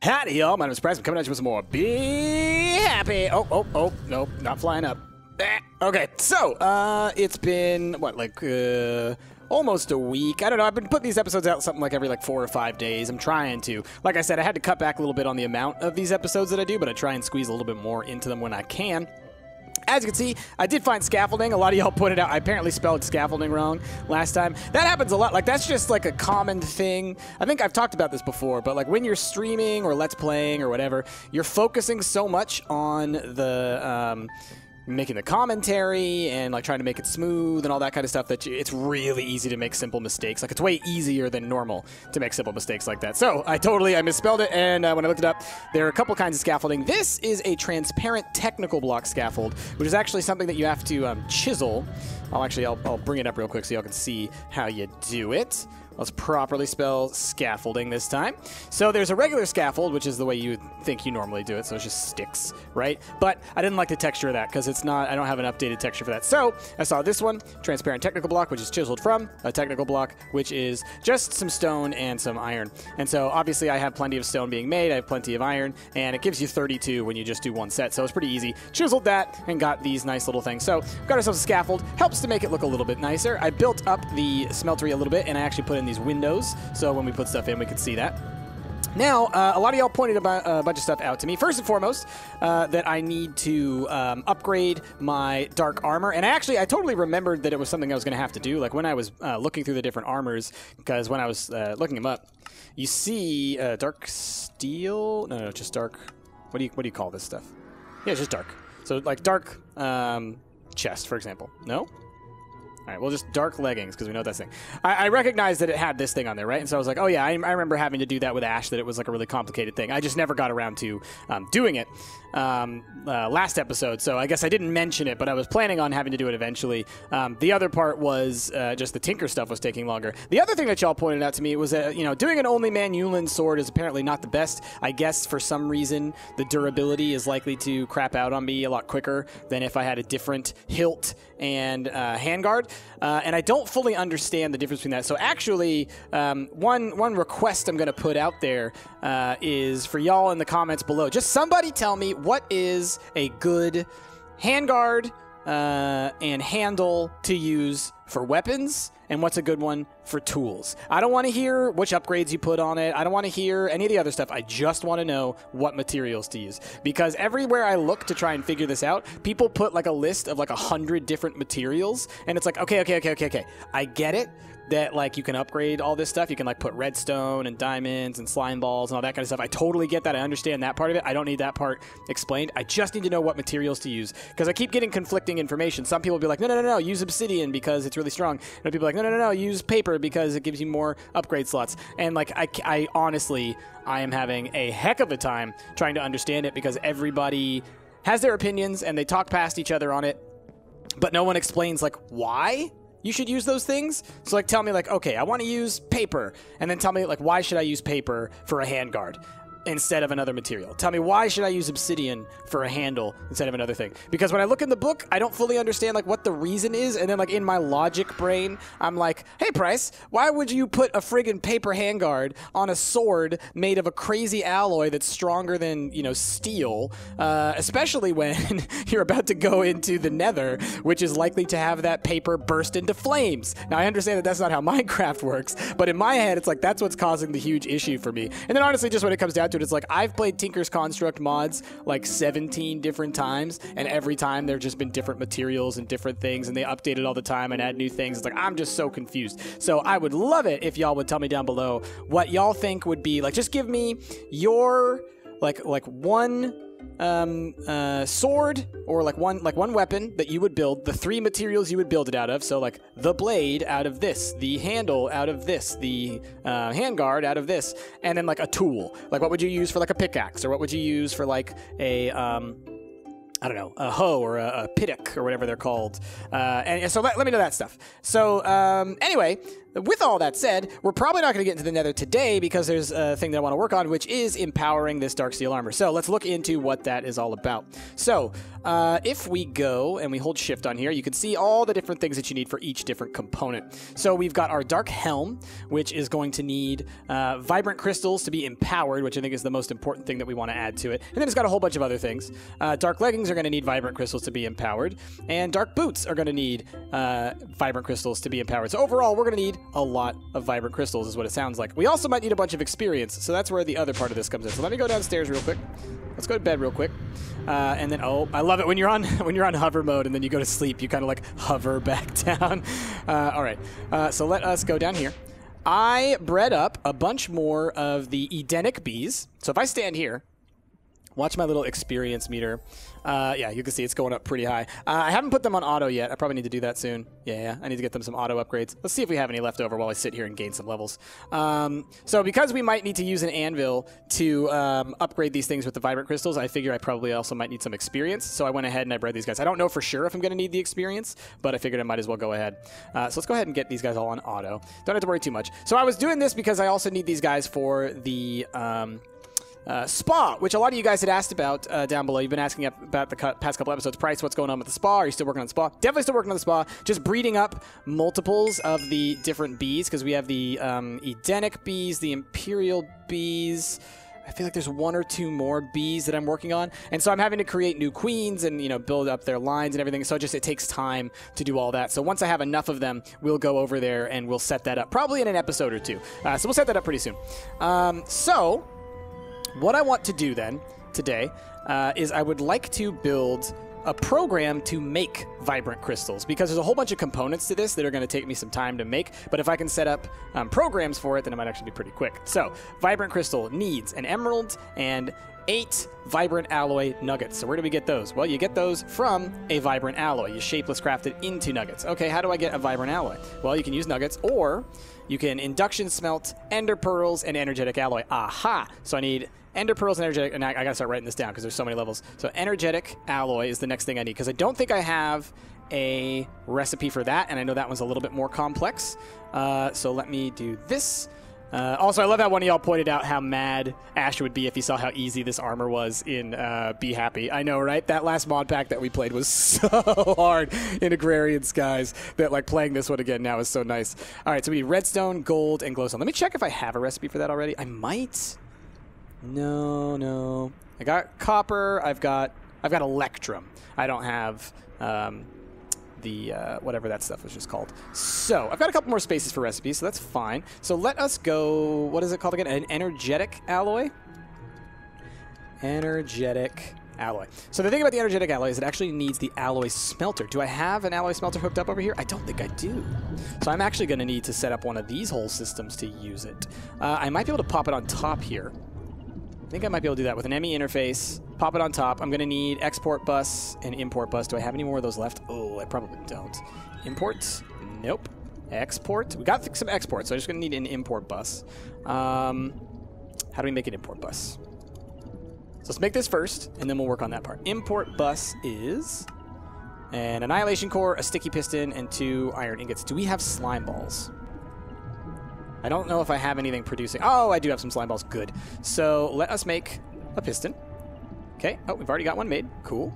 Howdy, y'all. My name is Bryce. I'm coming at you with some more Be Happy. Oh, nope, not flying up. Okay, so, it's been, what, like, almost a week. I don't know. I've been putting these episodes out something like every, 4 or 5 days. I'm trying to. Like I said, I had to cut back a little bit on the amount of these episodes that I do, but I try and squeeze a little bit more into them when I can. As you can see, I did find scaffolding. A lot of y'all pointed out I apparently spelled scaffolding wrong last time. That happens a lot. Like, that's just, like, a common thing. I think I've talked about this before, but, like, when you're streaming or Let's Playing or whatever, you're focusing so much on the, making the commentary and like trying to make it smooth and all that kind of stuff that it's really easy to make simple mistakes. Like, it's way easier than normal to make simple mistakes like that. So I misspelled it, and when I looked it up, there are a couple kinds of scaffolding. This is a transparent technical block scaffold, which is actually something that you have to chisel. I'll bring it up real quick so y'all can see how you do it. Let's properly spell scaffolding this time. So there's a regular scaffold, which is the way you think you normally do it, so it's just sticks, right? But I didn't like the texture of that because I don't have an updated texture for that. So I saw this one, transparent technical block, which is chiseled from a technical block, which is just some stone and some iron. And so obviously I have plenty of stone being made, I have plenty of iron, and it gives you 32 when you just do one set, so it's pretty easy. Chiseled that and got these nice little things. So we've got ourselves a scaffold, helps to make it look a little bit nicer. I built up the smeltery a little bit, and I actually put in these windows, so when we put stuff in, we can see that. Now, a lot of y'all pointed a bunch of stuff out to me. First and foremost, that I need to upgrade my dark armor. And I totally remembered that it was something I was going to have to do. Like, when I was looking through the different armors, because when I was looking them up, you see dark steel? No, just dark. What do you call this stuff? Yeah, it's just dark. So, like, dark chest, for example. No? All right, well, just dark leggings, because we know that thing. I recognized that it had this thing on there, right? And so I was like, oh, yeah, I remember having to do that with Ash, that it was like a really complicated thing. I just never got around to doing it last episode, so I guess I didn't mention it, but I was planning on having to do it eventually. The other part was just the Tinker stuff was taking longer. The other thing that y'all pointed out to me was that, doing an only man Yulin sword is apparently not the best. I guess for some reason, the durability is likely to crap out on me a lot quicker than if I had a different hilt and handguard. And I don't fully understand the difference between that. So actually, one request I'm going to put out there is for y'all in the comments below. Just somebody tell me what is a good handguard and handle to use for weapons, and what's a good one for tools. I don't want to hear which upgrades you put on it. I don't want to hear any of the other stuff. I just want to know what materials to use. Because everywhere I look to try and figure this out, people put like a list of like 100 different materials, and it's like, okay. I get it that like you can upgrade all this stuff. You can like put redstone and diamonds and slime balls and all that kind of stuff. I totally get that. I understand that part of it. I don't need that part explained. I just need to know what materials to use, because I keep getting conflicting information. Some people will be like, no, use obsidian because it's really strong. And other people are like, no, use paper because it gives you more upgrade slots. And like, I honestly, I am having a heck of a time trying to understand it, because everybody has their opinions and they talk past each other on it, but no one explains like why you should use those things. So like, tell me like, okay, I want to use paper, and then tell me like, why should I use paper for a handguard instead of another material? Tell me, why should I use obsidian for a handle instead of another thing? Because when I look in the book, I don't fully understand like what the reason is, and then like in my logic brain, I'm like, hey Price, why would you put a friggin' paper handguard on a sword made of a crazy alloy that's stronger than, steel, especially when you're about to go into the nether, which is likely to have that paper burst into flames. Now I understand that that's not how Minecraft works, but in my head, it's like that's what's causing the huge issue for me. And then honestly, just when it comes down to it, it's like I've played Tinker's Construct mods like 17 different times, and every time there've just been different materials and different things, and they update it all the time and add new things. It's like I'm just so confused. So I would love it if y'all would tell me down below what y'all think would be like. Just give me your like one sword or like one weapon that you would build, the 3 materials you would build it out of. So like the blade out of this, the handle out of this, the handguard out of this, and then like a tool. Like what would you use for like a pickaxe, or what would you use for like a I don't know, a hoe or a pittock or whatever they're called. And so let me know that stuff. So anyway, with all that said, we're probably not going to get into the nether today because there's a thing that I want to work on, which is empowering this dark steel armor. So let's look into what that is all about. So if we go and we hold shift on here, you can see all the different things that you need for each different component. So we've got our dark helm, which is going to need vibrant crystals to be empowered, which I think is the most important thing that we want to add to it. And then it's got a whole bunch of other things. Dark leggings are going to need vibrant crystals to be empowered, and dark boots are going to need vibrant crystals to be empowered. So overall, we're going to need a lot of vibrant crystals is what it sounds like. We also might need a bunch of experience, so that's where the other part of this comes in. So let me go downstairs real quick. Let's go to bed real quick. And then, oh, I love it when you're on hover mode and then you go to sleep, you kind of like hover back down. All right, so let us go down here. I bred up a bunch more of the Edenic bees. So if I stand here, watch my little experience meter. Yeah, you can see it's going up pretty high. I haven't put them on auto yet. I probably need to do that soon. Yeah, I need to get them some auto upgrades. Let's see if we have any left over while I sit here and gain some levels. So because we might need to use an anvil to upgrade these things with the vibrant crystals, I figure I probably also might need some experience. So I went ahead and I bred these guys. I don't know for sure if I'm going to need the experience, but I figured I might as well go ahead. So let's go ahead and get these guys all on auto. Don't have to worry too much. So I was doing this because I also need these guys for the spa, which a lot of you guys had asked about down below. You've been asking about the past couple episodes. Price, what's going on with the spa? Are you still working on the spa? Definitely still working on the spa. Just breeding up multiples of the different bees, because we have the Edenic bees, the Imperial bees. I feel like there's one or two more bees that I'm working on. And so I'm having to create new queens and, you know, build up their lines and everything. So it takes time to do all that. So once I have enough of them, we'll go over there and we'll set that up probably in an episode or two. So we'll set that up pretty soon. So what I want to do then today is I would like to build a program to make vibrant crystals, because there's a whole bunch of components to this that are going to take me some time to make, but if I can set up programs for it, then it might actually be pretty quick. So vibrant crystal needs an emerald and 8 vibrant alloy nuggets. So where do we get those? Well, you get those from a vibrant alloy. You shapeless craft it into nuggets. Okay, how do I get a vibrant alloy? Well, you can use nuggets, or you can induction smelt ender pearls and energetic alloy. Aha! So I need ender pearls and energetic, and I gotta start writing this down because there's so many levels. So energetic alloy is the next thing I need, because I don't think I have a recipe for that, and I know that one's a little bit more complex. So let me do this. Also, I love how one of y'all pointed out how mad Ash would be if he saw how easy this armor was in Be Happy. I know, right? That last mod pack that we played was so hard in Agrarian Skies that, like, playing this one again now is so nice. All right, so we need redstone, gold, and glowstone. Let me check if I have a recipe for that already. I might. No. I got copper. I've got electrum. I don't have the whatever that stuff was just called. So I've got a couple more spaces for recipes, so that's fine. So let us go. What is it called again? An energetic alloy. Energetic alloy. So the thing about the energetic alloy is it actually needs the alloy smelter. Do I have an alloy smelter hooked up over here? I don't think I do. So I'm actually going to need to set up one of these whole systems to use it. I might be able to pop it on top here. I think I might be able to do that with an ME interface. Pop it on top. I'm going to need export bus and import bus. Do I have any more of those left? Oh, I probably don't. Import? Nope. Export? We got some exports, so I'm just going to need an import bus. How do we make an import bus? So let's make this first, and then we'll work on that part. Import bus is an annihilation core, a sticky piston, and 2 iron ingots. Do we have slime balls? I don't know if I have anything producing. Oh, I do have some slime balls. Good. So let us make a piston. Okay. Oh, we've already got one made. Cool.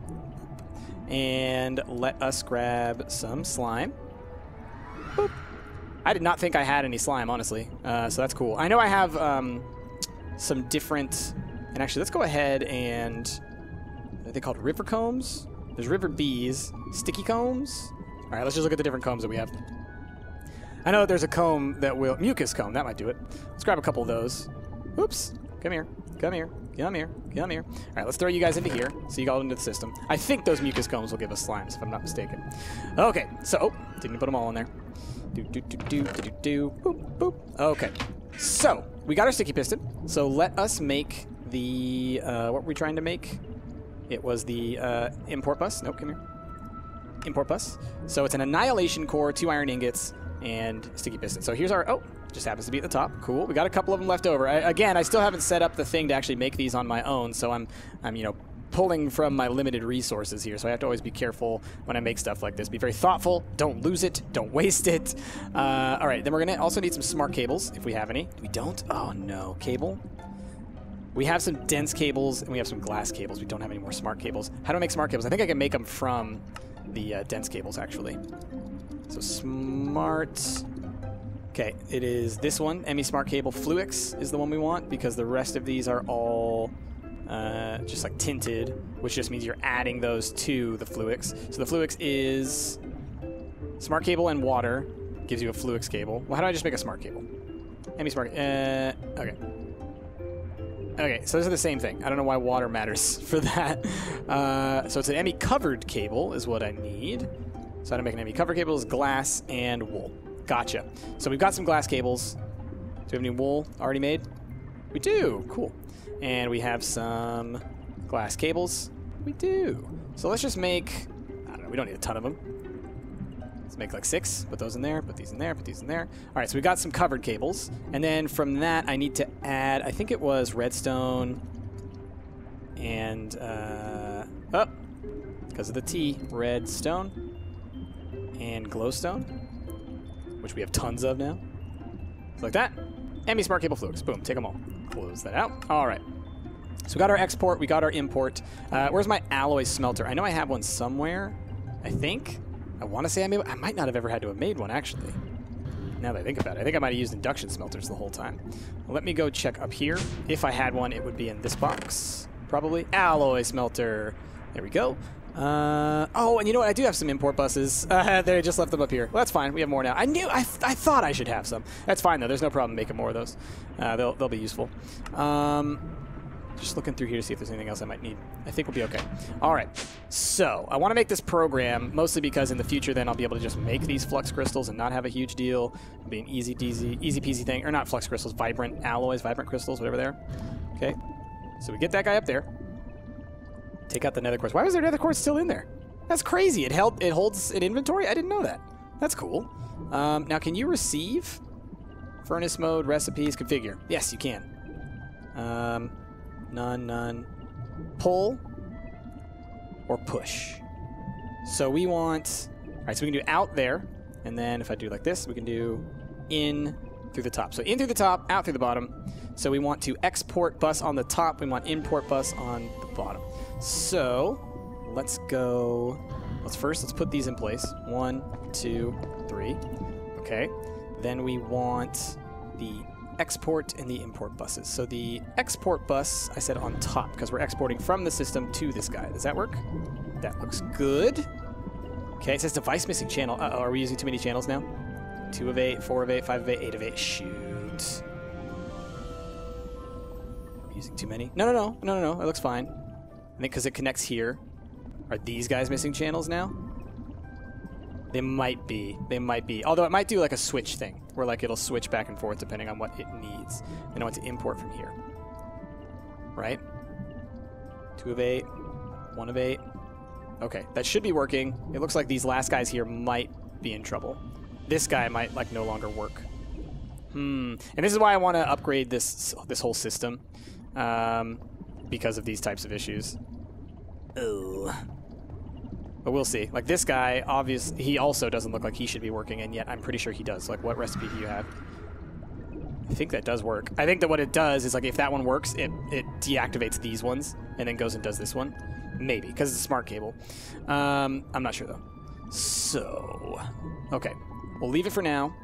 And let us grab some slime. Boop. I did not think I had any slime, honestly. So that's cool. I know I have some different... And actually, let's go ahead and... Are they called river combs? There's river bees. Sticky combs? All right, let's just look at the different combs that we have. I know that there's a comb that will... Mucus comb, that might do it. Let's grab a couple of those. Oops. Come here. Come here. Come here. Come here. All right, let's throw you guys into here so you got into the system. I think those mucus combs will give us slimes, if I'm not mistaken. Okay, so... Oh, didn't put them all in there. Boop, boop. Okay, so we got our sticky piston. So let us make the... what were we trying to make? It was the import bus. Nope, come here. Import bus. So it's an annihilation core, 2 iron ingots, and sticky piston. So here's our... Oh, just happens to be at the top. Cool. We got a couple of them left over. Again, I still haven't set up the thing to actually make these on my own, so I'm you know, pulling from my limited resources here, so I have to always be careful when I make stuff like this. Be very thoughtful. Don't lose it. Don't waste it. All right, then we're going to also need some smart cables, if we have any. We don't? Oh, no. Cable? We have some dense cables, and we have some glass cables. We don't have any more smart cables. How do I make smart cables? I think I can make them from the dense cables, actually. So smart... Okay, it is this one. ME Smart Cable Fluix is the one we want, because the rest of these are all just like tinted, which just means you're adding those to the Fluix. So the Fluix is smart cable and water, gives you a Fluix cable. Well, how do I just make a smart cable? ME Smart... okay. Okay, so those are the same thing. I don't know why water matters for that. So it's an ME covered cable is what I need. So how to make an ME covered cable is glass and wool. Gotcha. So we've got some glass cables. Do we have any wool already made? We do. Cool. And we have some glass cables. We do. So let's just make... I don't know. We don't need a ton of them. Let's make like 6. Put those in there. Put these in there. Put these in there. All right. So we got some covered cables. And then from that, I need to add... I think it was redstone and... oh! Because of the T. Redstone and glowstone, which we have tons of now. So like that. ME Smart Cable Fluix. Boom. Take them all. Close that out. All right. So we got our export. We got our import. Where's my alloy smelter? I know I have one somewhere. I think. I want to say I might not have ever had to have made one, actually. Now that I think about it. I think I might have used induction smelters the whole time. Let me go check up here. If I had one, it would be in this box. Probably. Alloy smelter. There we go. Oh, and you know what? I do have some import buses. They just left them up here. Well, that's fine. We have more now. I thought I should have some. That's fine, though. There's no problem making more of those. They'll be useful. Just looking through here to see if there's anything else I might need. I think we'll be okay. All right. So I want to make this program mostly because in the future then I'll be able to just make these flux crystals and not have a huge deal. It'll be an easy peasy thing. Or not flux crystals, vibrant alloys, vibrant crystals, whatever they are. Okay. So we get that guy up there. Take out the nether quartz. Why was there nether quartz still in there? That's crazy. It holds an inventory? I didn't know that. That's cool. Now, can you receive furnace mode, recipes, configure? Yes, you can. None. Pull or push. So we want... All right, so we can do out there. And then if I do like this, we can do in through the top. So in through the top, out through the bottom. So we want to export bus on the top. We want import bus on the bottom. So let's go. Let's put these in place. 1, 2, 3. Okay. Then we want the export and the import buses. So the export bus, I said on top because we're exporting from the system to this guy. Does that work? That looks good. Okay, it says device missing channel. Uh-oh, are we using too many channels now? 2 of 8, 4 of 8, 5 of 8, 8 of 8. Shoot. Using too many? No. It looks fine. I think because it connects here. Are these guys missing channels now? They might be. Although it might do like a switch thing, where like it'll switch back and forth depending on what it needs. And I want to import from here. Right? 2 of 8, 1 of 8. Okay, that should be working. It looks like these last guys here might be in trouble. This guy might like no longer work. And this is why I want to upgrade this whole system. Because of these types of issues. Ugh. But we'll see. Like this guy, obviously, he also doesn't look like he should be working, and yet I'm pretty sure he does. Like, what recipe do you have? I think that does work. I think that what it does is, like, if that one works, it deactivates these ones, and then goes and does this one. Maybe, because it's a smart cable. I'm not sure, though. So, okay. We'll leave it for now.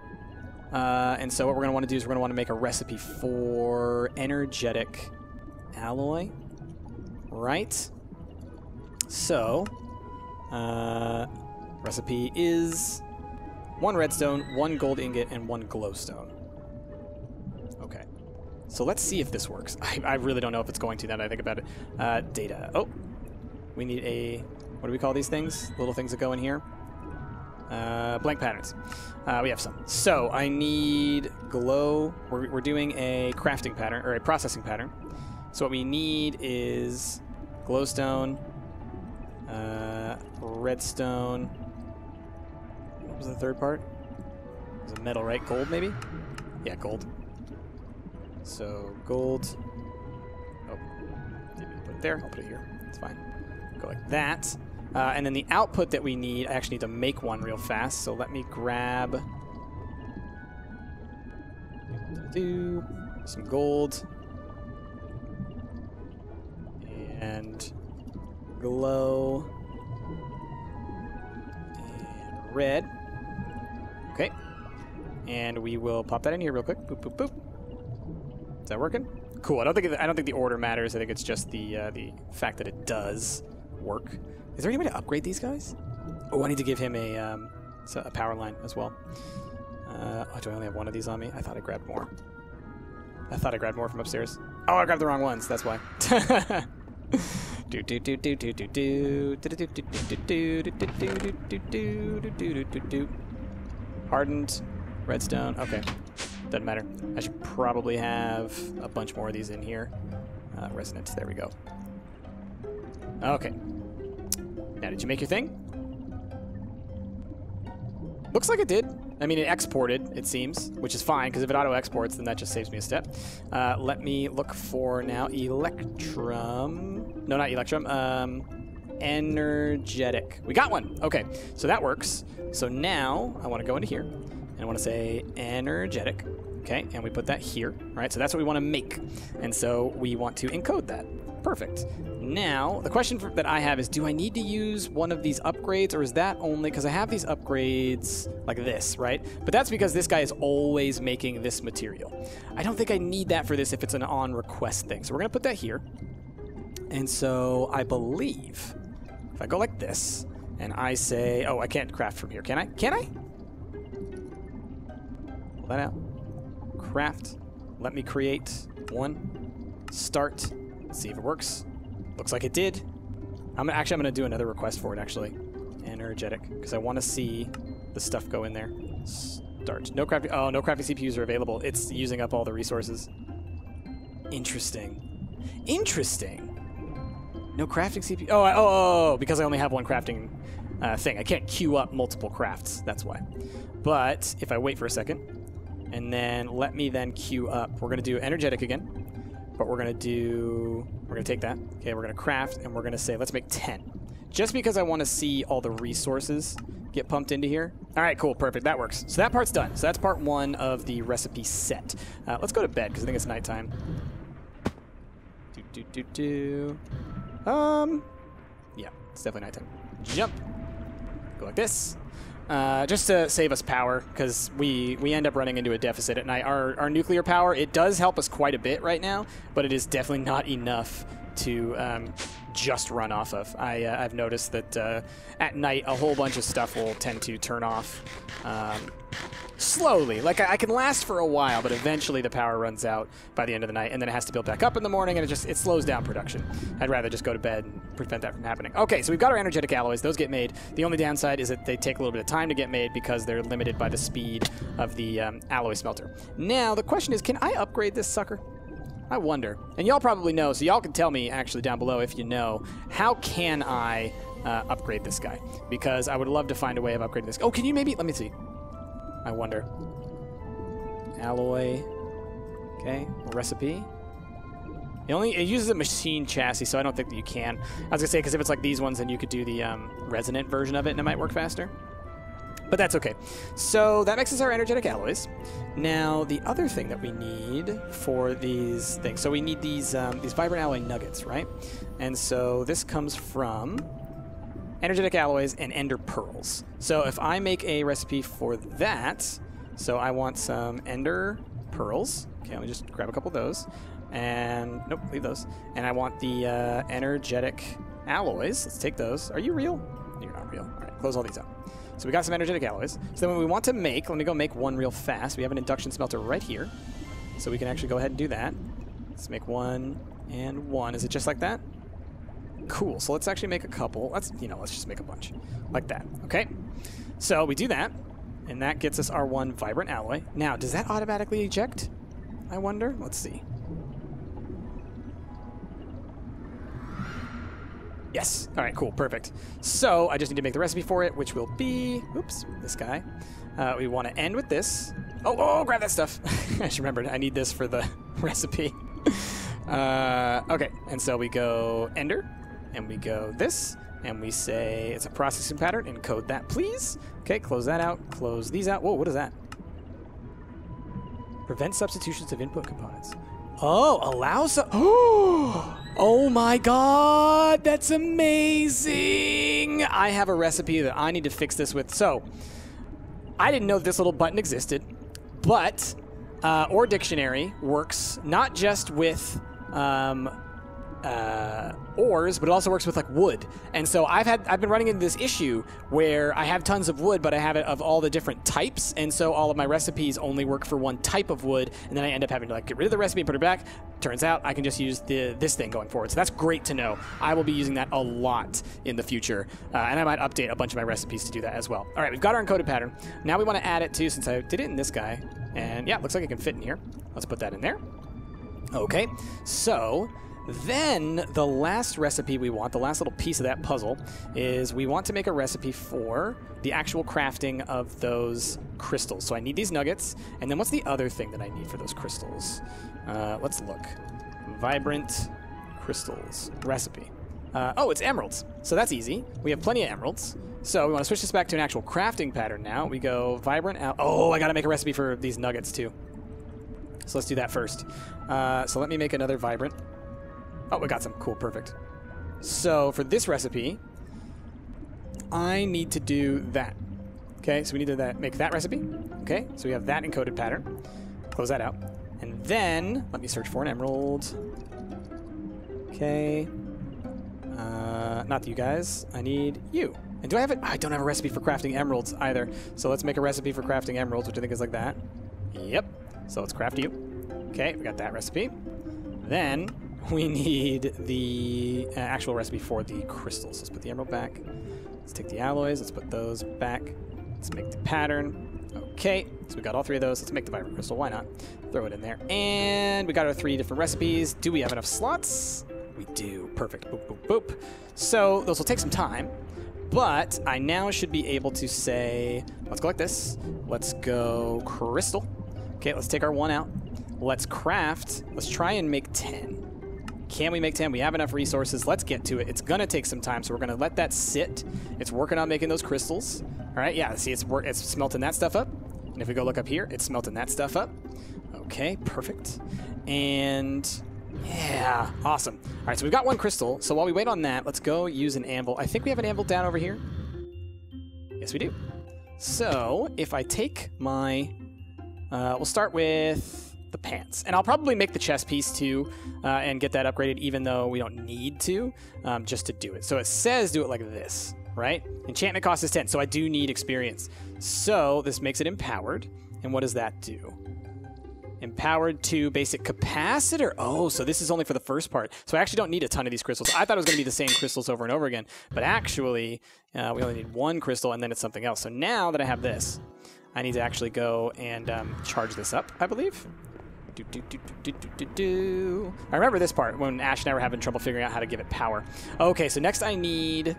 And so what we're going to want to do is we're going to want to make a recipe for energetic alloy. Right? So, recipe is 1 redstone, 1 gold ingot, and 1 glowstone. Okay. So let's see if this works. I really don't know if it's going to now that I think about it. Data. Oh. We need a... What do we call these things? Little things that go in here. Blank patterns. We have some. So I need glow. We're doing a crafting pattern, or a processing pattern. So what we need is glowstone, redstone. What was the third part? It was a metal, right? Gold, maybe? Yeah, gold. So gold. Oh, didn't put it there. I'll put it here. It's fine. Go like that. And then the output that we need, I actually need to make one real fast. So let me grab some gold and glow and red. Okay. And we will pop that in here real quick. Boop, boop, boop. Is that working? Cool. I don't think the order matters. I think it's just the fact that it does work. Is there any way to upgrade these guys? Oh, I need to give him a power line as well. Oh, do I only have one of these on me? I thought I grabbed more. I thought I grabbed more from upstairs. Oh, I grabbed the wrong ones. That's why. Hardened redstone. Okay. Doesn't matter. I should probably have a bunch more of these in here. Resonance. There we go. Okay. Now, did you make your thing? Looks like it did. I mean, it exported, it seems, which is fine, because if it auto-exports, then that just saves me a step. Let me look for now Electrum. No, not Electrum. Energetic. We got one. Okay, so that works. So now I want to go into here, and I want to say energetic. Okay, and we put that here, right? So that's what we want to make. And so we want to encode that. Perfect. Now, the question that I have is, do I need to use one of these upgrades, or is that only because I have these upgrades like this, right? But that's because this guy is always making this material. I don't think I need that for this if it's an on-request thing. So we're going to put that here. And so I believe if I go like this and I say, oh, I can't craft from here. Can I? Can I? Pull that out. Craft. Let me create one. Start. Let's see if it works. Looks like it did. I'm going to do another request for it, actually. Energetic, because I want to see the stuff go in there. Start. No crafting. Oh, no crafting CPUs are available. It's using up all the resources. Interesting. Interesting. No crafting CPU. Oh, because I only have one crafting thing. I can't queue up multiple crafts. That's why. But if I wait for a second, and then let me then queue up. We're going to do energetic again. But we're going to take that. Okay, we're going to craft, and we're going to say, let's make 10. Just because I want to see all the resources get pumped into here. All right, cool, perfect, that works. So that part's done. So that's part one of the recipe set. Let's go to bed, because I think it's nighttime. Yeah, it's definitely nighttime. Jump. Go like this. Just to save us power, because we end up running into a deficit at night. Our nuclear power, it does help us quite a bit right now, but it is definitely not enough to just run off of. I've noticed that at night a whole bunch of stuff will tend to turn off slowly. Like I can last for a while, but eventually the power runs out by the end of the night, and then it has to build back up in the morning, and it slows down production. I'd rather just go to bed and prevent that from happening. Okay, so we've got our energetic alloys. Those get made. The only downside is that they take a little bit of time to get made because they're limited by the speed of the alloy smelter. Now, the question is, can I upgrade this sucker? I wonder. And y'all probably know, so y'all can tell me actually down below if you know, how can I upgrade this guy? Because I would love to find a way of upgrading this. Oh, can you maybe, let me see. I wonder. Alloy. Okay, recipe. It uses a machine chassis, so I don't think that you can. I was gonna say, because if it's like these ones, then you could do the resonant version of it, and it might work faster. But that's okay. So that makes us our energetic alloys. Now, the other thing that we need for these things, so we need these vibrant alloy nuggets, right? And so this comes from energetic alloys and ender pearls. So if I make a recipe for that, so I want some ender pearls. Okay, let me just grab a couple of those. And, nope, leave those. And I want the energetic alloys. Let's take those. Are you real? You're not real. All right, close all these out. So we got some energetic alloys. So then when we want to make, let me go make one real fast. We have an induction smelter right here. So we can actually go ahead and do that. Let's make 1 and 1. Is it just like that? Cool. So let's actually make a couple. Let's just make a bunch. Like that. Okay? So we do that, and that gets us our 1 vibrant alloy. Now, does that automatically eject? I wonder. Let's see. Yes. All right, cool, perfect. So I just need to make the recipe for it, which will be, oops, this guy. We want to end with this. Oh, grab that stuff. I just remembered I need this for the recipe. Okay, and so we go ender, and we go this, and we say it's a processing pattern, encode that, please. Okay, close that out, close these out. Whoa, what is that? Prevent substitutions of input components. Oh, allows... Oh my god, that's amazing! I have a recipe that I need to fix this with. So, I didn't know this little button existed, but or dictionary works not just with ores, but it also works with like wood. And so I've been running into this issue where I have tons of wood, but I have it of all the different types, and so all of my recipes only work for one type of wood, and then I end up having to like get rid of the recipe and put it back. Turns out I can just use this thing going forward. So that's great to know. I will be using that a lot in the future, and I might update a bunch of my recipes to do that as well. All right, we've got our encoded pattern. Now we want to add it to, since I did it in this guy, and yeah, it looks like it can fit in here. Let's put that in there. Okay, so then the last recipe we want, the last little piece of that puzzle, is we want to make a recipe for the actual crafting of those crystals. So I need these nuggets, and then what's the other thing that I need for those crystals? Let's look. Vibrant crystals recipe. Oh, it's emeralds. So that's easy. We have plenty of emeralds. So we want to switch this back to an actual crafting pattern now. We go vibrant out. Oh, I got to make a recipe for these nuggets too. So let's do that first. So let me make another vibrant. Oh, we got some. Cool, perfect. So for this recipe, I need to do that. Okay, so we need to make that recipe. Okay, so we have that encoded pattern. Close that out. And then, let me search for an emerald. Okay. Not you guys. I need you. And do I have it? I don't have a recipe for crafting emeralds either. So let's make a recipe for crafting emeralds, which I think is like that. Yep. So let's craft you. Okay, we got that recipe. Then we need the actual recipe for the crystals. Let's put the emerald back. Let's take the alloys. Let's put those back. Let's make the pattern. Okay, so we got all three of those. Let's make the vibrant crystal. Why not? Throw it in there. And we got our 3 different recipes. Do we have enough slots? We do. Perfect. Boop, boop, boop. So those will take some time, but I now should be able to say, let's go like this. Let's go crystal. Okay, let's take our 1 out. Let's craft. Let's try and make 10. Can we make 10? We have enough resources. Let's get to it. It's going to take some time, so we're going to let that sit. It's working on making those crystals. All right, yeah, see, it's smelting that stuff up. And if we go look up here, it's smelting that stuff up. Okay, perfect. And yeah, awesome. All right, so we've got 1 crystal. So while we wait on that, let's go use an anvil. I think we have an anvil down over here. Yes, we do. So if I take my, we'll start with the pants. And I'll probably make the chest piece too and get that upgraded, even though we don't need to, just to do it. So it says do it like this, right? Enchantment cost is 10, so I do need experience. So this makes it empowered. And what does that do? Empowered to basic capacitor. Oh, so this is only for the first part. So I actually don't need a ton of these crystals. I thought it was going to be the same crystals over and over again. But actually, we only need 1 crystal and then it's something else. So now that I have this, I need to actually go and charge this up, I believe. I remember this part when Ash and I were having trouble figuring out how to give it power. Okay, so next I need,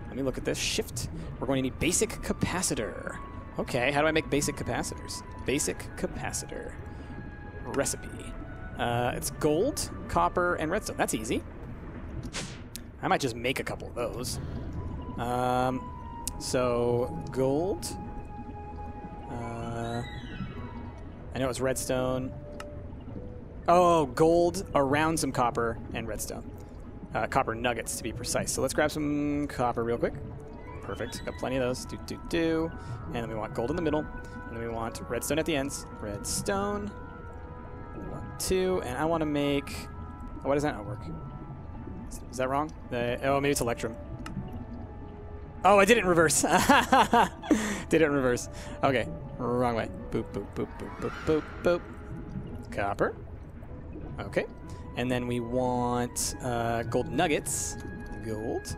let me look at this, shift. We're going to need basic capacitor. Okay, how do I make basic capacitors? Basic capacitor recipe. It's gold, copper, and redstone. That's easy. I might just make a couple of those. So gold. I know it's redstone. Oh, gold around some copper and redstone. Copper nuggets, to be precise. So let's grab some copper real quick. Perfect. Got plenty of those. And then we want gold in the middle. And then we want redstone at the ends. Redstone. 1, 2. And I want to make... Oh, why does that not work? Is that wrong? Oh, maybe it's electrum. Oh, I did it in reverse. Did it in reverse. Okay. Wrong way. Boop, boop, boop, boop, boop, boop, boop. Copper. Okay. And then we want gold nuggets. Gold.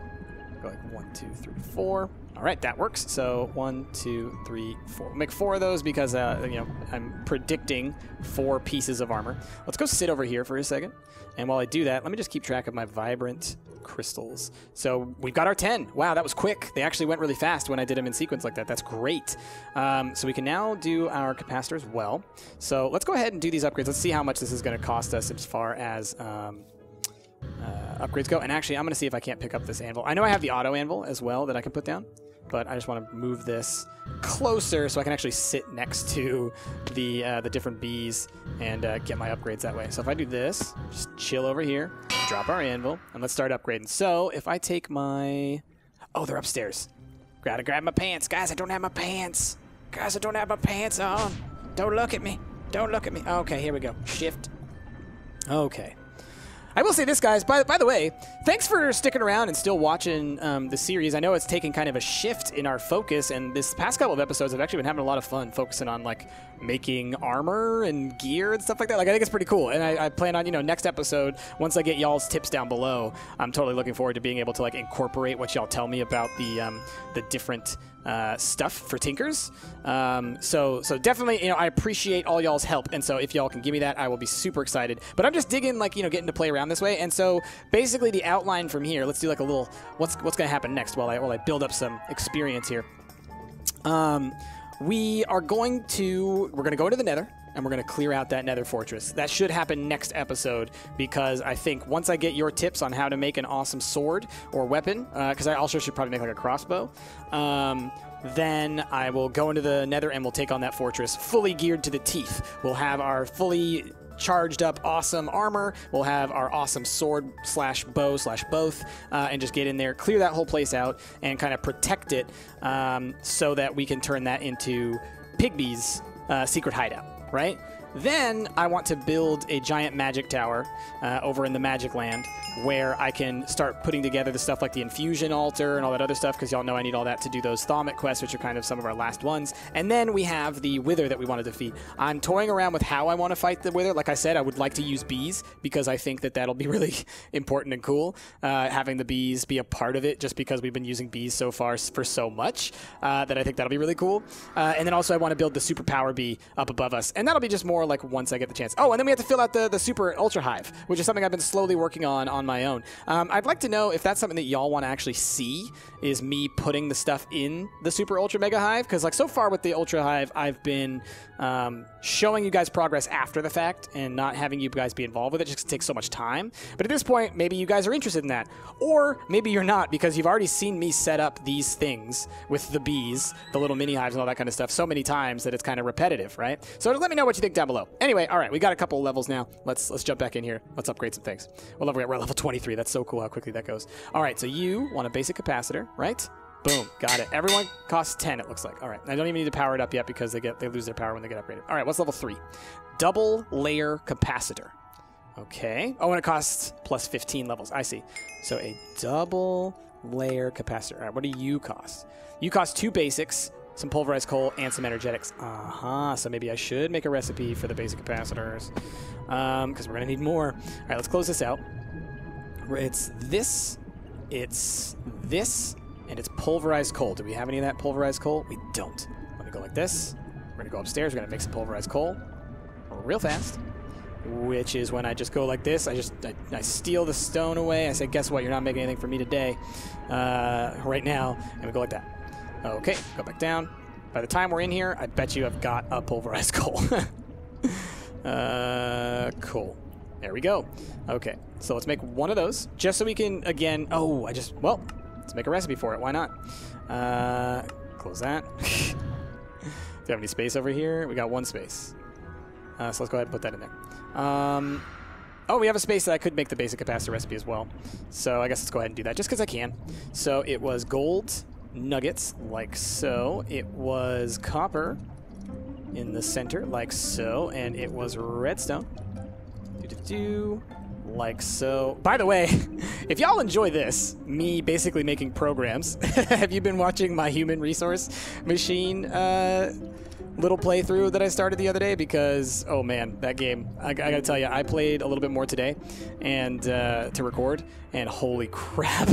Go like 1, 2, 3, 4. All right, that works. So 1, 2, 3, 4. We'll make 4 of those because I'm predicting 4 pieces of armor. Let's go sit over here for a second. And while I do that, let me just keep track of my vibrant crystals. So we've got our 10. Wow, that was quick. They actually went really fast when I did them in sequence like that. That's great. So we can now do our capacitor as well. So let's go ahead and do these upgrades. Let's see how much this is going to cost us as far as... upgrades go. And actually, I'm going to see if I can't pick up this anvil. I know I have the auto anvil as well that I can put down, but I just want to move this closer so I can actually sit next to the different bees and get my upgrades that way. So if I do this, just chill over here, drop our anvil, and let's start upgrading. So if I take my... Oh, they're upstairs. Gotta grab my pants. Guys, I don't have my pants. Guys, I don't have my pants on. Don't look at me. Don't look at me. Okay, here we go. Shift. Okay. I will say this, guys, by the way, thanks for sticking around and still watching the series. I know it's taken kind of a shift in our focus, and this past couple of episodes I've actually been having a lot of fun focusing on, like, making armor and gear and stuff like that. Like, I think it's pretty cool, and I plan on, you know, next episode, once I get y'all's tips down below, I'm totally looking forward to being able to, like, incorporate what y'all tell me about the different stuff for tinkers. So definitely, you know, I appreciate all y'all's help, and so if y'all can give me that, I will be super excited. But I'm just digging, like, you know, getting to play around this way. And so basically the outline from here, let's do like a little what's going to happen next while I build up some experience here. We're going to go into the Nether, and we're going to clear out that Nether fortress. That should happen next episode, because I think once I get your tips on how to make an awesome sword or weapon, because I also should probably make like a crossbow, then I will go into the Nether and we'll take on that fortress fully geared to the teeth. We'll have our fully charged up awesome armor, we'll have our awesome sword slash bow slash both, and just get in there, clear that whole place out, and kind of protect it, so that we can turn that into Pigby's secret hideout, right? Then I want to build a giant magic tower over in the Magic Land, where I can start putting together the stuff like the infusion altar and all that other stuff, because y'all know I need all that to do those Thaumic quests, which are kind of some of our last ones. And then we have the Wither that we want to defeat. I'm toying around with how I want to fight the Wither. Like I said, I would like to use bees, because I think that that'll be really important and cool, having the bees be a part of it, just because we've been using bees so far for so much, that I think that'll be really cool. And then also I want to build the superpower bee up above us, and that'll be just more like once I get the chance. Oh, and then we have to fill out the super ultra hive, which is something I've been slowly working on my own. I'd like to know if that's something that y'all want to actually see, is me putting the stuff in the super ultra mega hive, because like so far with the ultra hive, I've been showing you guys progress after the fact and not having you guys be involved with it, just 'cause it takes so much time. But at this point, maybe you guys are interested in that, or maybe you're not, because you've already seen me set up these things with the bees, the little mini hives and all that kind of stuff so many times that it's kind of repetitive, right? So let me know what you think down below. Anyway, all right, we got a couple of levels now. Let's jump back in here. Let's upgrade some things. We're at level 23. That's so cool how quickly that goes. All right, so you want a basic capacitor, right? Boom, got it. Everyone costs 10, it looks like. All right, I don't even need to power it up yet, because they lose their power when they get upgraded. All right, what's level 3? Double layer capacitor. Okay. Oh, and it costs plus 15 levels. I see. So a double layer capacitor. All right, what do you cost? You cost 2 basics, some pulverized coal, and some energetics. So maybe I should make a recipe for the basic capacitors, because we're going to need more. All right, let's close this out. It's this, and it's pulverized coal. Do we have any of that pulverized coal? We don't. Let me go like this. We're going to go upstairs. We're going to make some pulverized coal real fast, which is when I just go like this. I steal the stone away. I say, guess what? You're not making anything for me today, right now. And we go like that. Okay, go back down. By the time we're in here, I bet you I've got a pulverized coal. Cool. There we go. Okay, so let's make one of those, just so we can, again, let's make a recipe for it. Why not? Close that. Do you have any space over here? We got 1 space. So let's go ahead and put that in there. Oh, we have a space that I could make the basic capacitor recipe as well. So I guess let's go ahead and do that, just because I can. So it was gold nuggets, like so. It was copper in the center, like so. And it was redstone. Like so. By the way, if y'all enjoy this, me basically making programs, have you been watching my human resource machine little playthrough that I started the other day? Because, oh man, that game, I gotta tell you, I played a little bit more today and to record, and holy crap.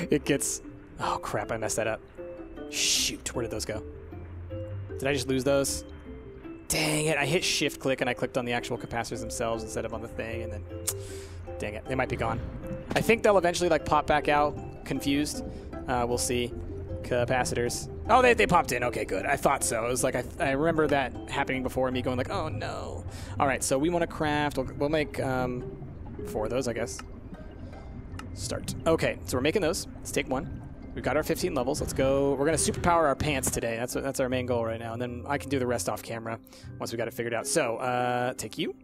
It gets, oh crap, I messed that up. Shoot, where did those go? Did I just lose those? Dang it, I hit shift click and I clicked on the actual capacitors themselves instead of on the thing, and then, dang it, they might be gone. I think they'll eventually like pop back out, confused. We'll see. Capacitors. Oh, they popped in. Okay, good. I thought so. It was like, I remember that happening before, me going like, oh no. All right, so we want to craft, we'll make 4 of those, I guess. Start. Okay, so we're making those. Let's take one. We've got our 15 levels. Let's go. We're going to superpower our pants today. That's our main goal right now. And then I can do the rest off camera once we got it figured out. So, take you.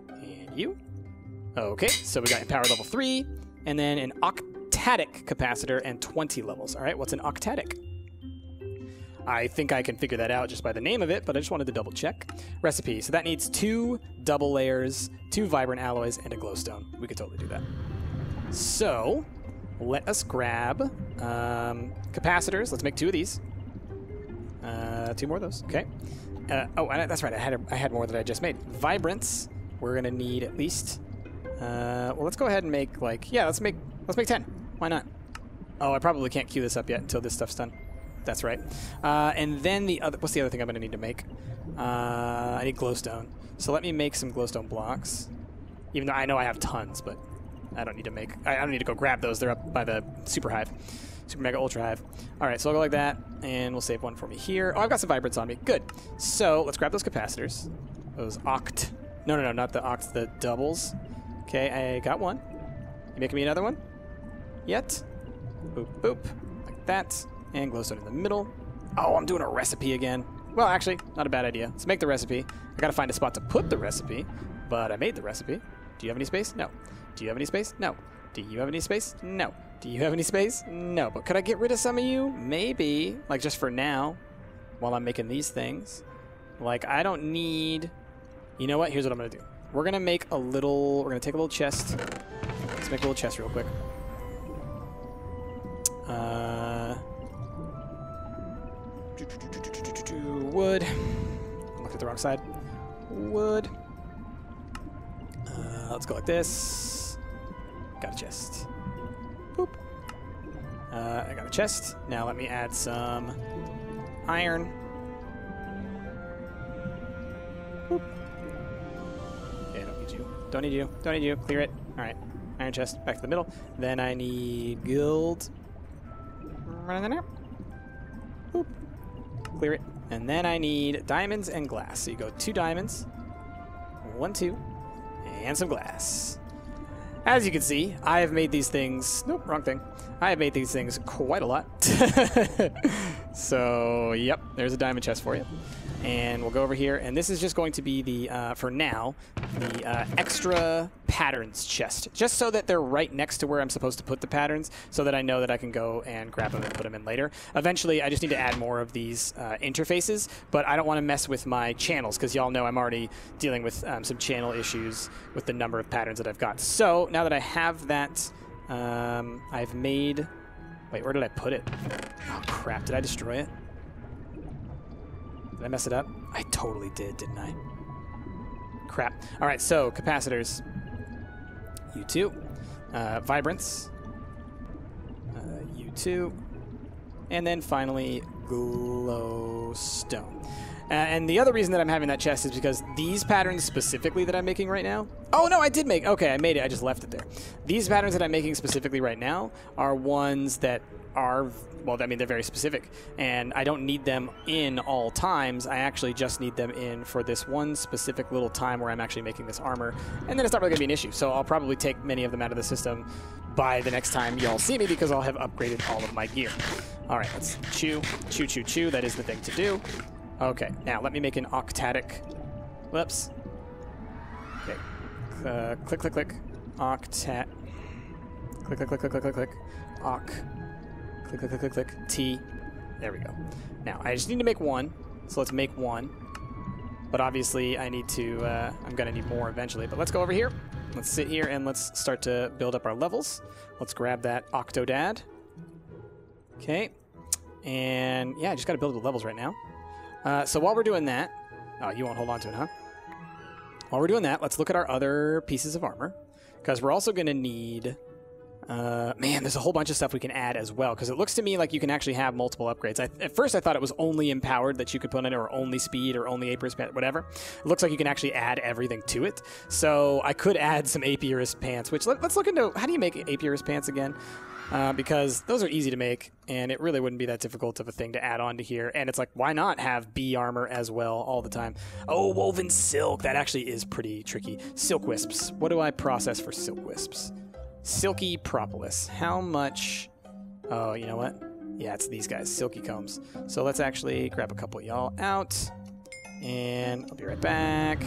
And you. Okay, so we got power level 3. And then an octadic capacitor and 20 levels. All right, what's an octadic? I think I can figure that out just by the name of it, but I just wanted to double check. Recipe. So that needs 2 double layers, 2 vibrant alloys, and a glowstone. We could totally do that. So let us grab capacitors. Let's make 2 of these. 2 more of those. Okay. Oh, that's right. I had more that I just made. Vibrants. We're gonna need at least. Well, let's go ahead and make let's make 10. Why not? Oh, I probably can't queue this up yet until this stuff's done. That's right. And then what's the other thing I'm gonna need to make? I need glowstone. So let me make some glowstone blocks. Even though I know I have tons, but I don't need to make. I don't need to go grab those. They're up by the super hive, super mega ultra hive. All right, so I'll go like that, and we'll save one for me here. Oh, I've got some vibrants on me. Good. So let's grab those capacitors. Those oct. No, not the oct. The doubles. Okay, I got one. You making me another one? Yet? Boop, boop. Like that. And glowstone in the middle. Oh, I'm doing a recipe again. Well, actually, not a bad idea. Let's make the recipe. I gotta find a spot to put the recipe, but I made the recipe. Do you have any space? No. Do you have any space? No. Do you have any space? No. Do you have any space? No. But could I get rid of some of you? Maybe. Like, just for now, while I'm making these things. Like, I don't need... You know what? Here's what I'm gonna do. We're gonna make a little... We're gonna take a little chest. Let's make a little chest real quick. Wood. I looked at the wrong side. Wood. Let's go like this. Got a chest. Boop. I got a chest. Now let me add some iron. Boop. Yeah, don't need you. Don't need you. Don't need you. Clear it. All right. Iron chest. Back to the middle. Then I need gold. Boop. Clear it. And then I need diamonds and glass. So you go 2 diamonds. 1, 2. And some glass. As you can see, I have made these things... Nope, wrong thing. I have made these things quite a lot. So, yep, there's a diamond chest for you. And we'll go over here, and this is just going to be the, for now, the extra patterns chest. Just so that they're right next to where I'm supposed to put the patterns, so that I know that I can go and grab them and put them in later. Eventually, I just need to add more of these interfaces, but I don't want to mess with my channels, because y'all know I'm already dealing with some channel issues with the number of patterns that I've got. So, now that I have that, I've made... Wait, where did I put it? Oh, crap. Did I destroy it? Did I mess it up? I totally did, didn't I? Crap. All right, so capacitors. U2. Vibrants. U2. And then finally, glowstone. And the other reason that I'm having that chest is because these patterns specifically that I'm making right now... Oh, no, I did make... Okay, I made it. I just left it there. These patterns that I'm making specifically right now are ones that are... Well, I mean, they're very specific. And I don't need them in all times. I actually just need them in for this one specific little time where I'm actually making this armor. And then it's not really going to be an issue. So I'll probably take many of them out of the system by the next time y'all see me because I'll have upgraded all of my gear. All right, let's chew. Chew, chew, chew. That is the thing to do. Okay, now let me make an octadic. Whoops. Okay. Click, click, click. Octat. Click, click, click, click, click, click, click. Oc. Click, click, click, click, click. T. There we go. Now, I just need to make one. So let's make one. But obviously, I need to... I'm going to need more eventually. But let's go over here. Let's sit here and let's start to build up our levels. Let's grab that Octodad. Okay. And yeah, I just got to build the levels right now. So while we're doing that... Oh, you won't hold on to it, huh? While we're doing that, let's look at our other pieces of armor. Because we're also going to need... man, there's a whole bunch of stuff we can add as well. Because it looks to me like you can actually have multiple upgrades. At first, I thought it was only empowered that you could put in it, or only speed, or only Apiarist pants, whatever. It looks like you can actually add everything to it. So I could add some Apiarist pants, which let's look into... How do you make Apiarist pants again? Because those are easy to make, and it really wouldn't be that difficult of a thing to add on to here. And it's like, why not have bee armor as well all the time? Oh, woven silk. That actually is pretty tricky. Silk wisps. What do I process for silk wisps? Silky propolis. How much? Oh, you know what? Yeah, it's these guys, silky combs. So let's actually grab a couple of y'all out, and I'll be right back.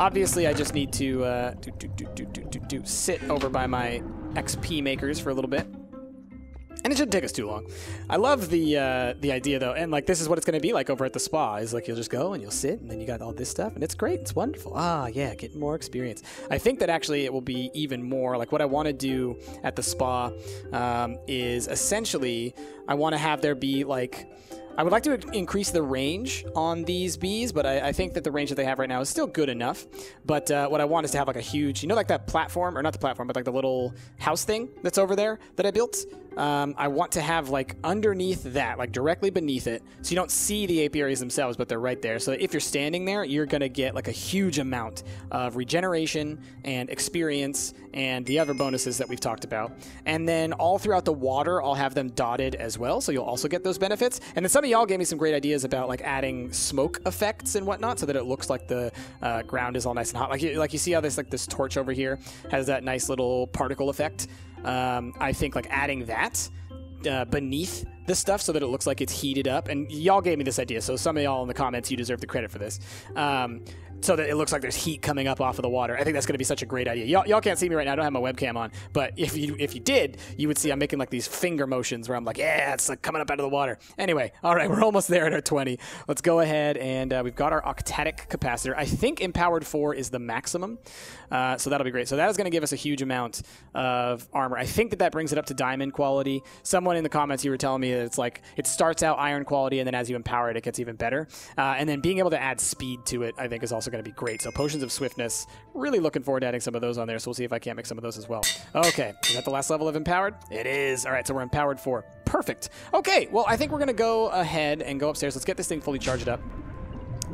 Obviously, I just need to sit over by my XP makers for a little bit. And it shouldn't take us too long. I love the idea, though, and like this is what it's going to be like over at the spa. Is like you'll just go and you'll sit, and then you got all this stuff, and it's great. It's wonderful. Ah, yeah, getting more experience. I think that actually it will be even more like what I want to do at the spa is essentially I want to have there be like. I would like to increase the range on these bees, but I think that the range that they have right now is still good enough. But what I want is to have like a huge, you know, like that platform, or not the platform, but like the little house thing that's over there that I built. I want to have like underneath that, like directly beneath it, so you don't see the apiaries themselves, but they're right there. So if you're standing there, you're going to get like a huge amount of regeneration and experience and the other bonuses that we've talked about. And then all throughout the water, I'll have them dotted as well, so you'll also get those benefits. And then some of y'all gave me some great ideas about like adding smoke effects and whatnot, so that it looks like the ground is all nice and hot. Like you see how this torch over here has that nice little particle effect. I think like adding that beneath the stuff so that it looks like it's heated up. And y'all gave me this idea, so some of y'all in the comments, you deserve the credit for this. So that it looks like there's heat coming up off of the water. I think that's going to be such a great idea. Y'all can't see me right now. I don't have my webcam on. But if you did, you would see I'm making like these finger motions where I'm like, yeah, it's like coming up out of the water. Anyway, all right, we're almost there at our 20. Let's go ahead and we've got our octatic capacitor. I think empowered 4 is the maximum. So that'll be great. So that is going to give us a huge amount of armor. I think that brings it up to diamond quality. Someone in the comments, you were telling me that it's like it starts out iron quality, and then as you empower it, it gets even better. And then being able to add speed to it, I think, is also going to be great. So potions of swiftness, really looking forward to adding some of those on there. So we'll see if I can't make some of those as well. Okay, is that the last level of empowered? It is. All right, so we're empowered 4. Perfect. Okay, well, I think we're going to go ahead and go upstairs. Let's get this thing fully charged up.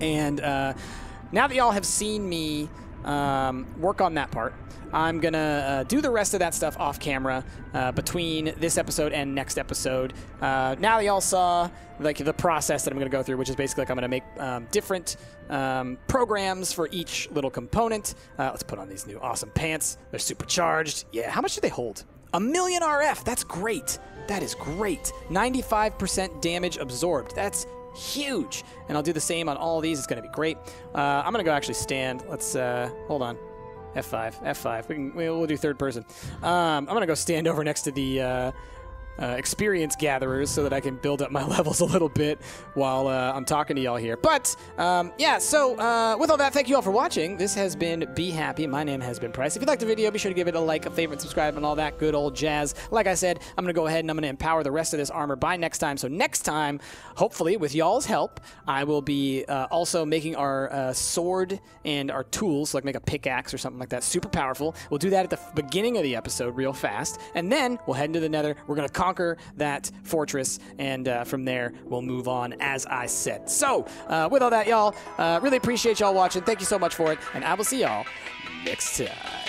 And now that y'all have seen me work on that part, I'm going to do the rest of that stuff off camera between this episode and next episode. Now that y'all saw like the process that I'm going to go through, which is basically like I'm going to make different programs for each little component. Let's put on these new awesome pants. They're supercharged. Yeah, how much do they hold? 1,000,000 RF. That's great. That is great. 95% damage absorbed. That's huge. And I'll do the same on all of these. It's going to be great. I'm going to go actually stand. Let's hold on. F5. We'll do third person. I'm going to go stand over next to the experience gatherers so that I can build up my levels a little bit while I'm talking to y'all here. But, yeah, so with all that, thank you all for watching. This has been Be Happy. My name has been Price. If you liked the video, be sure to give it a like, a favorite, subscribe, and all that good old jazz. Like I said, I'm going to go ahead and I'm going to empower the rest of this armor by next time. So next time, hopefully, with y'all's help, I will be also making our sword and our tools, like make a pickaxe or something like that, super powerful. We'll do that at the beginning of the episode real fast. And then we'll head into the nether. We're going to conquer that fortress, and from there we'll move on, as I said. So with all that, y'all, really appreciate y'all watching. Thank you so much for it, and I will see y'all next time.